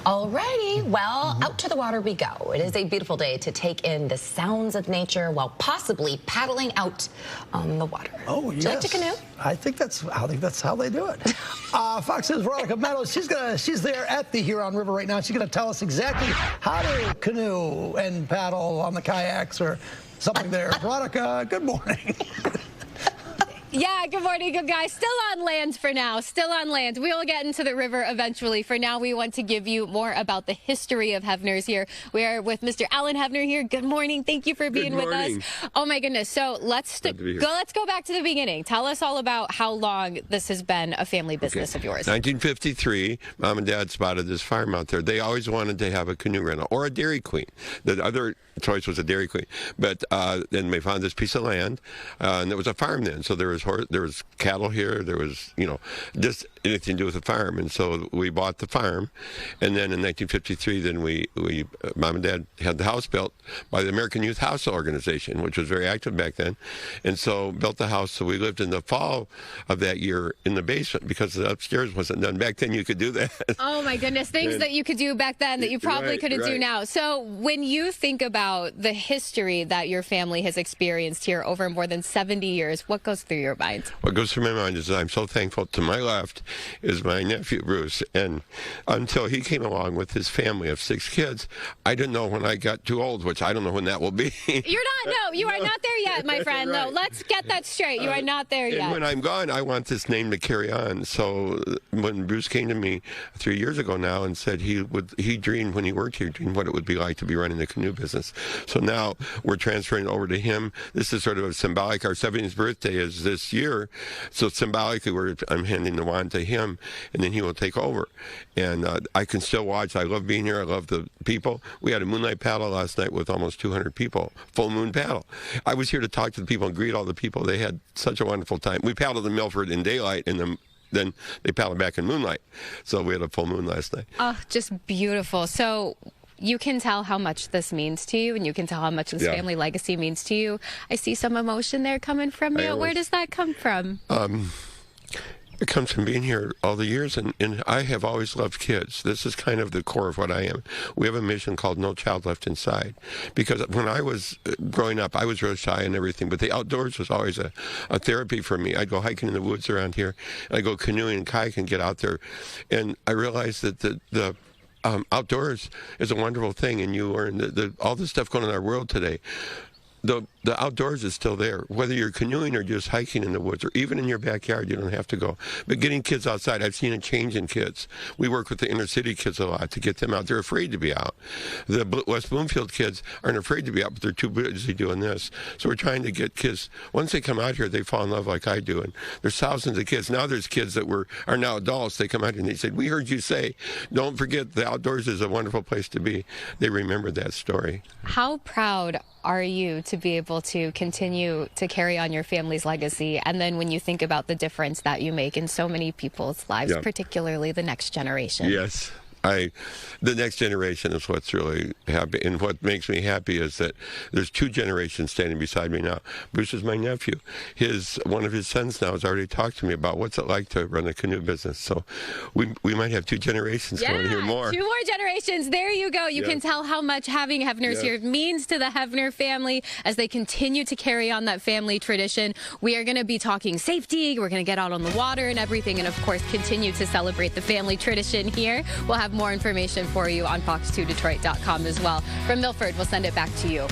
Alrighty, well, out to the water we go. It is a beautiful day to take in the sounds of nature while possibly paddling out on the water. Oh, yes. Do you like to canoe? I think that's how they do it. Fox's Veronica Meadows, she's there at the Huron River right now. She's gonna tell us exactly how to canoe and paddle on the kayaks or something there. Veronica, good morning. Yeah, good morning, good guys. Still on land for now. Still on land. We will get into the river eventually. For now, we want to give you more about the history of Heavners here. We are with Mr. Alan Heavner here. Good morning. Thank you for being with us. Oh my goodness. So let's go back to the beginning. Tell us all about how long this has been a family business of yours. 1953, Mom and Dad spotted this farm out there. They always wanted to have a canoe rental or a Dairy Queen. The other choice was a Dairy Queen. But then we found this piece of land, and there was a farm then. So there was cattle here. There was, just anything to do with the farm. And so we bought the farm. And then in 1953, then we Mom and Dad had the house built by the American Youth House Organization, which was very active back then. And so built the house. So we lived in the fall of that year in the basement because the upstairs wasn't done. Back then you could do that. Oh my goodness. Things that you could do back then that you probably couldn't do now. So when you think about the history that your family has experienced here over more than 70 years, what goes through your mind? What goes through my mind is I'm so thankful. To my left is my nephew, Bruce. And until he came along with his family of 6 kids, I didn't know when I got too old, which I don't know when that will be. You are not there yet, my friend. Right. No, let's get that straight. You are not there yet. And when I'm gone, I want this name to carry on. So when Bruce came to me 3 years ago now and said he dreamed when he worked here, dreamed what it would be like to be running the canoe business. So now we're transferring over to him. This is sort of a symbolic. Our 70th birthday is this year. So symbolically, I'm handing the wand to him, and then he will take over. And I can still watch. I love being here. I love the people. We had a moonlight paddle last night with almost 200 people, full moon paddle. I was here to talk to the people and greet all the people. They had such a wonderful time. We paddled in Milford in daylight, and then they paddled back in moonlight. So we had a full moon last night. Oh, just beautiful. So you can tell how much this means to you, and you can tell how much this family legacy means to you. I see some emotion there coming from you. Where does that come from? It comes from being here all the years, and I have always loved kids. This is kind of the core of what I am. We have a mission called No Child Left Inside, because when I was growing up, I was real shy and everything, but the outdoors was always a therapy for me. I'd go hiking in the woods around here, and I'd go canoeing and kayaking and get out there, and I realized that the outdoors is a wonderful thing, and you learn all the stuff going on in our world today. The outdoors is still there. Whether you're canoeing or just hiking in the woods or even in your backyard, you don't have to go. But getting kids outside, I've seen a change in kids. We work with the inner city kids a lot to get them out. They're afraid to be out. The West Bloomfield kids aren't afraid to be out, but they're too busy doing this. So we're trying to get kids, once they come out here, they fall in love like I do. And there's thousands of kids. Now there's kids that are now adults. They come out here and they said, we heard you say, don't forget the outdoors is a wonderful place to be. They remembered that story. How proud are you to be able to continue to carry on your family's legacy? And then when you think about the difference that you make in so many people's lives, particularly the next generation. Yes. The next generation is what's really happy, and what makes me happy is that there's 2 generations standing beside me now. Bruce is my nephew. One of his sons now has already talked to me about what's it like to run a canoe business. So we might have 2 generations going here more. 2 more generations. There you go. You can tell how much having Heavners here means to the Heavner family as they continue to carry on that family tradition. We are going to be talking safety. We're going to get out on the water and everything, and of course continue to celebrate the family tradition here. We'll have more information for you on fox2detroit.com as well. From Milford, we'll send it back to you.